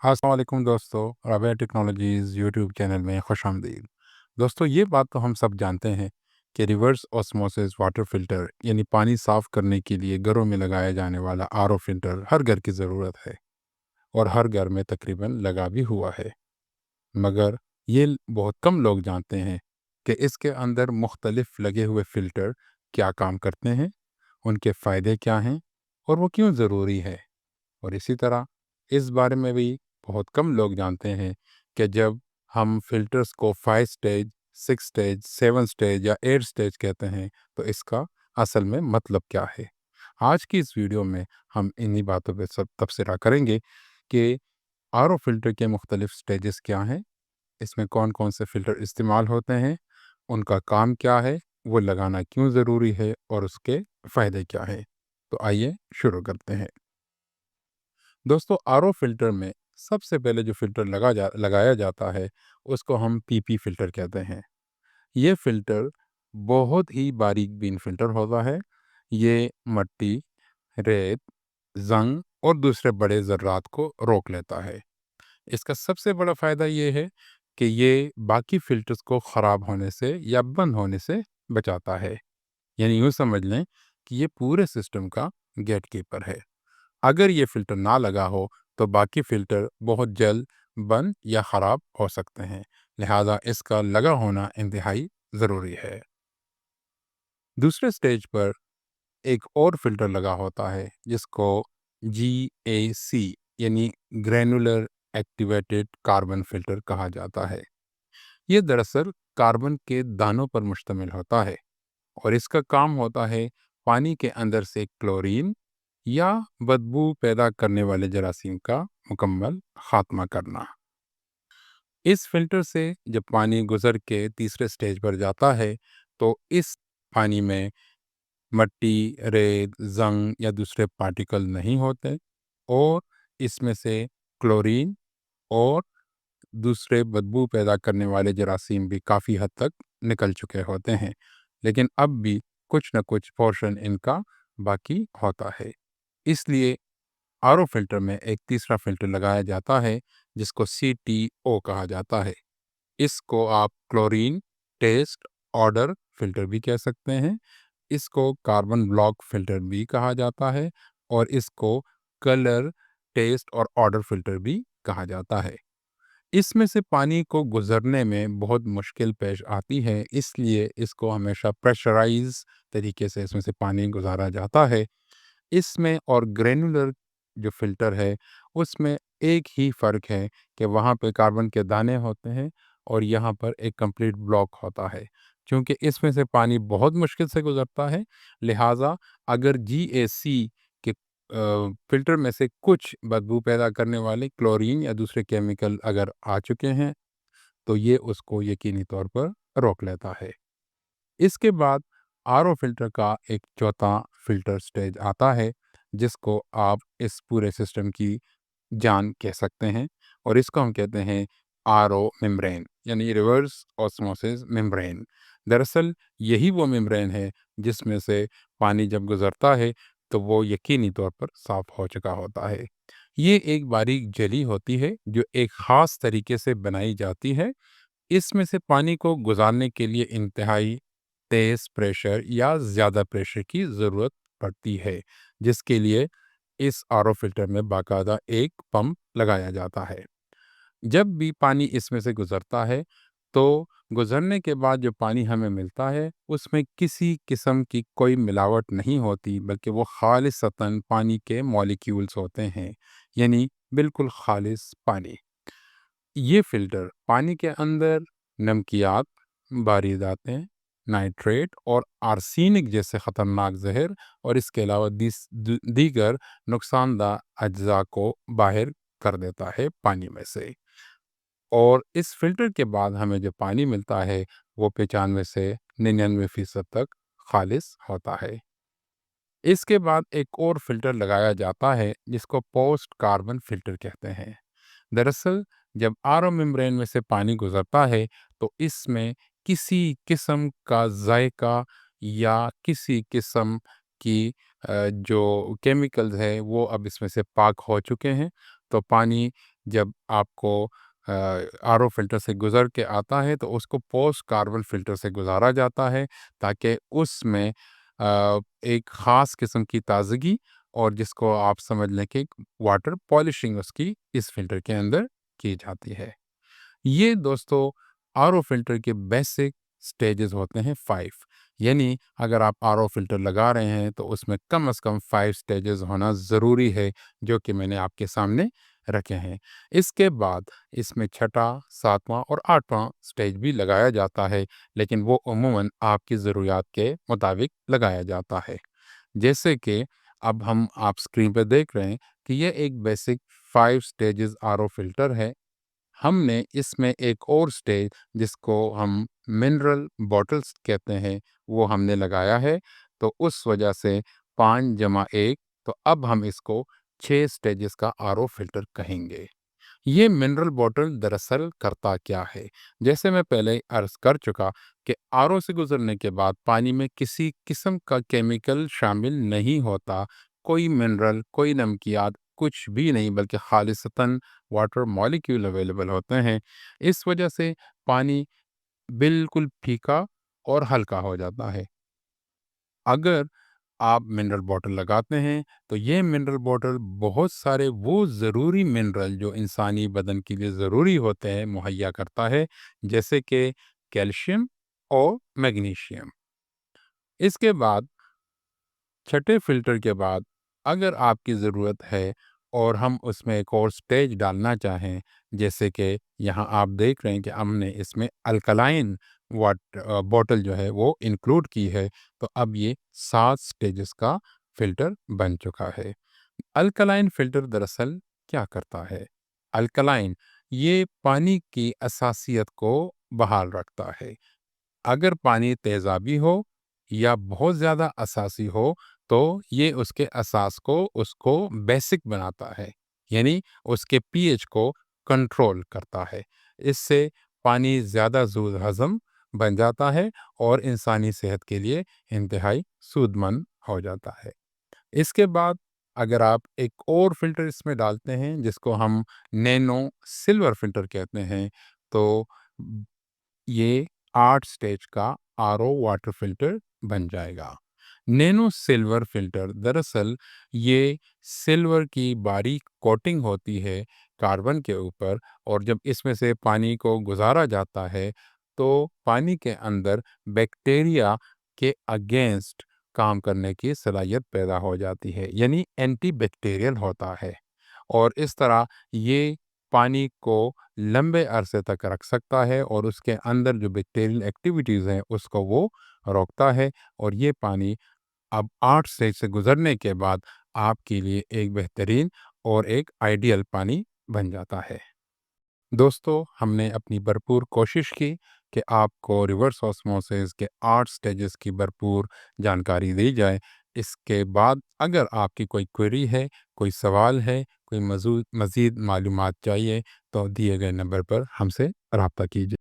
अस्सलाम वालेकुम दोस्तों, राबिया टेक्नोलॉजीज़ यूट्यूब चैनल में खुशामदीद। दोस्तों, ये बात तो हम सब जानते हैं कि रिवर्स ऑस्मोसिस वाटर फ़िल्टर यानी पानी साफ़ करने के लिए घरों में लगाया जाने वाला आरओ फ़िल्टर हर घर की ज़रूरत है और हर घर में तकरीबन लगा भी हुआ है। मगर बहुत कम लोग जानते हैं कि इसके अंदर मुख्तलिफ लगे हुए फ़िल्टर क्या काम करते हैं, उनके फ़ायदे क्या हैं और वो क्यों ज़रूरी है। और इसी तरह इस बारे में भी बहुत कम लोग जानते हैं कि जब हम फिल्टर्स को 5 स्टेज, 6 स्टेज, 7 स्टेज या 8 स्टेज कहते हैं, तो इसका असल में मतलब क्या है। आज की इस वीडियो में हम इन्हीं बातों पे सब तबसरा करेंगे कि आर ओ फिल्टर के मुख्तलिफ स्टेजेस क्या हैं, इसमें कौन कौन से फ़िल्टर इस्तेमाल होते हैं, उनका काम क्या है, वो लगाना क्यों ज़रूरी है और उसके फ़ायदे क्या हैं। तो आइए शुरू करते हैं। दोस्तों, आरओ फ़िल्टर में सबसे पहले जो फ़िल्टर लगाया जाता है, उसको हम पीपी फ़िल्टर कहते हैं। ये फ़िल्टर बहुत ही बारीक बीन फ़िल्टर होता है। ये मट्टी, रेत, ज़ंग और दूसरे बड़े ज़र्रात को रोक लेता है। इसका सबसे बड़ा फ़ायदा ये है कि ये बाकी फ़िल्टर्स को ख़राब होने से या बंद होने से बचाता है। यानी यूँ समझ लें कि ये पूरे सिस्टम का गेटकीपर है। अगर ये फ़िल्टर ना लगा हो तो बाकी फ़िल्टर बहुत जल्द बंद या ख़राब हो सकते हैं, लिहाजा इसका लगा होना इंतहाई ज़रूरी है। दूसरे स्टेज पर एक और फ़िल्टर लगा होता है जिसको GAC यानी ग्रैनुलर एक्टिवेटेड कार्बन फ़िल्टर कहा जाता है। ये दरअसल कार्बन के दानों पर मुश्तमिल होता है और इसका काम होता है पानी के अंदर से क्लोरीन या बदबू पैदा करने वाले जरासीम का मुकम्मल खात्मा करना। इस फिल्टर से जब पानी गुजर के तीसरे स्टेज पर जाता है तो इस पानी में मट्टी, रेत, जंग या दूसरे पार्टिकल नहीं होते और इसमें से क्लोरीन और दूसरे बदबू पैदा करने वाले जरासीम भी काफ़ी हद तक निकल चुके होते हैं, लेकिन अब भी कुछ न कुछ पोर्शन इनका बाकी होता है। इसलिए आरओ फ़िल्टर में एक तीसरा फ़िल्टर लगाया जाता है जिसको CTO कहा जाता है। इसको आप क्लोरीन टेस्ट ऑर्डर फ़िल्टर भी कह सकते हैं। इसको कार्बन ब्लॉक फ़िल्टर भी कहा जाता है और इसको कलर टेस्ट और ऑर्डर फ़िल्टर भी कहा जाता है। इसमें से पानी को गुज़रने में बहुत मुश्किल पेश आती है, इसलिए इसको हमेशा प्रेशराइज़ तरीके से इसमें से पानी गुज़ारा जाता है। इसमें और ग्रैन्युलर जो फ़िल्टर है, उसमें एक ही फ़र्क है कि वहाँ पे कार्बन के दाने होते हैं और यहाँ पर एक कंप्लीट ब्लॉक होता है। चूँकि इसमें से पानी बहुत मुश्किल से गुज़रता है, लिहाज़ा अगर GAC के फ़िल्टर में से कुछ बदबू पैदा करने वाले क्लोरीन या दूसरे केमिकल अगर आ चुके हैं, तो ये उसको यकीनी तौर पर रोक लेता है। इसके बाद आरओ फ़िल्टर का एक चौथा फ़िल्टर स्टेज आता है, जिसको आप इस पूरे सिस्टम की जान कह सकते हैं और इसको हम कहते हैं आरओ मेम्ब्रेन यानी रिवर्स ऑस्मोसिस मेम्ब्रेन। दरअसल यही वो मेम्ब्रेन है जिसमें से पानी जब गुज़रता है, तो वो यकीनी तौर पर साफ़ हो चुका होता है। ये एक बारीक जेली होती है, जो एक ख़ास तरीके से बनाई जाती है। इसमें से पानी को गुजारने के लिए इंतहाई तेज़ प्रेशर या ज़्यादा प्रेशर की ज़रूरत पड़ती है, जिसके लिए इस आरओ फ़िल्टर में बाकायदा एक पंप लगाया जाता है। जब भी पानी इसमें से गुज़रता है, तो गुज़रने के बाद जो पानी हमें मिलता है, उसमें किसी किस्म की कोई मिलावट नहीं होती, बल्कि वो ख़ालिसतन पानी के मॉलिक्यूल्स होते हैं, यानी बिल्कुल ख़ालिस पानी। ये फ़िल्टर पानी के अंदर नमकियात, बारीदातें, नाइट्रेट और आर्सेनिक जैसे ख़तरनाक ज़हर और इसके अलावा दीगर नुकसानदा अज्जा को बाहर कर देता है पानी में से। और इस फ़िल्टर के बाद हमें जो पानी मिलता है, वो 95 से 99% तक ख़ालिस होता है। इसके बाद एक और फ़िल्टर लगाया जाता है जिसको पोस्ट कार्बन फ़िल्टर कहते हैं। दरअसल जब आरओ मेम्ब्रेन में से पानी गुजरता है, तो इसमें किसी किस्म का जायका या किसी किस्म की जो केमिकल्स है वो अब इसमें से पाक हो चुके हैं, तो पानी جب آپ کو آر او فلٹر سے گزر کے آتا ہے تو اس کو پوسٹ کاربن فلٹر سے گزارا جاتا ہے، تاکہ اس میں ایک خاص قسم کی تازگی اور جس کو آپ سمجھ لیں کہ واٹر پالشنگ اس کی اس فلٹر کے اندر کی جاتی ہے۔ یہ دوستو آر او فلٹر کے بیسک سٹیجز ہوتے ہیں 5۔ یعنی اگر آپ آر او فلٹر لگا رہے ہیں تو اس میں کم از کم 5 سٹیجز ہونا ضروری ہے، جو کہ میں نے آپ کے سامنے رکھے ہیں۔ اس کے بعد اس میں چھٹا، ساتواں اور آٹھواں سٹیج بھی لگایا جاتا ہے، لیکن وہ عموماً آپ کی ضروریات کے مطابق لگایا جاتا ہے۔ جیسے کہ اب ہم آپ اسکرین پہ دیکھ رہے ہیں کہ یہ ایک basic 5 stages R O filter ہے۔ ہم نے اس میں ایک اور سٹیج جس کو ہم منرل بوٹلز کہتے ہیں وہ ہم نے لگایا ہے، تو اس وجہ سے 5 جمع 1، تو اب ہم اس کو 6 سٹیجز کا آر او فلٹر کہیں گے۔ یہ منرل بوٹل دراصل کرتا کیا ہے؟ جیسے میں پہلے عرض کر چکا کہ آر او سے گزرنے کے بعد پانی میں کسی قسم کا کیمیکل شامل نہیں ہوتا، کوئی منرل، کوئی نمکیات، کچھ بھی نہیں، بلکہ خالصتاً واٹر مالیکیول اویلیبل ہوتے ہیں۔ اس وجہ سے پانی بالکل پھیکا اور ہلکا ہو جاتا ہے۔ اگر آپ منرل بوٹل لگاتے ہیں تو یہ منرل بوٹل بہت سارے وہ ضروری منرل جو انسانی بدن کے لیے ضروری ہوتے ہیں مہیا کرتا ہے، جیسے کہ کیلشیم اور میگنیشیم۔ اس کے بعد چھٹے فلٹر کے بعد اگر آپ کی ضرورت ہے اور ہم اس میں ایک اور سٹیج ڈالنا چاہیں، جیسے کہ یہاں آپ دیکھ رہے ہیں کہ ہم نے اس میں الکلائن بوٹل جو ہے وہ انکلوڈ کی ہے، تو اب یہ 7 سٹیجز کا فلٹر بن چکا ہے۔ الکلائن فلٹر دراصل کیا کرتا ہے؟ الکلائن یہ پانی کی اساسیت کو بحال رکھتا ہے۔ اگر پانی تیزابی ہو یا بہت زیادہ اساسی ہو تو یہ اس کے اساس کو اس کو بیسک بناتا ہے، یعنی اس کے پی ایچ کو کنٹرول کرتا ہے۔ اس سے پانی زیادہ زود ہضم بن جاتا ہے اور انسانی صحت کے لیے انتہائی سود مند ہو جاتا ہے۔ اس کے بعد اگر آپ ایک اور فلٹر اس میں ڈالتے ہیں جس کو ہم نینو سلور فلٹر کہتے ہیں، تو یہ 8 سٹیج کا آر او واٹر فلٹر بن جائے گا۔ نینو سلور فلٹر دراصل یہ سلور کی باریک کوٹنگ ہوتی ہے کاربن کے اوپر، اور جب اس میں سے پانی کو گزارا جاتا ہے تو پانی کے اندر بیکٹیریا کے اگینسٹ کام کرنے کی صلاحیت پیدا ہو جاتی ہے، یعنی اینٹی بیکٹیریل ہوتا ہے، اور اس طرح یہ پانی کو لمبے عرصے تک رکھ سکتا ہے اور اس کے اندر جو بیکٹیریل ایکٹیویٹیز ہیں اس کو وہ روکتا ہے، اور یہ پانی اب 8 سٹیج سے گزرنے کے بعد آپ کے لیے ایک بہترین اور ایک آئیڈیل پانی بن جاتا ہے۔ دوستو، ہم نے اپنی بھرپور کوشش کی کہ آپ کو ریورس آسموسس کے 8 سٹیجز کی بھرپور جانکاری دی جائے۔ اس کے بعد اگر آپ کی کوئی کوئری ہے، کوئی سوال ہے، کوئی مزید معلومات چاہیے، تو دیے گئے نمبر پر ہم سے رابطہ کیجیے۔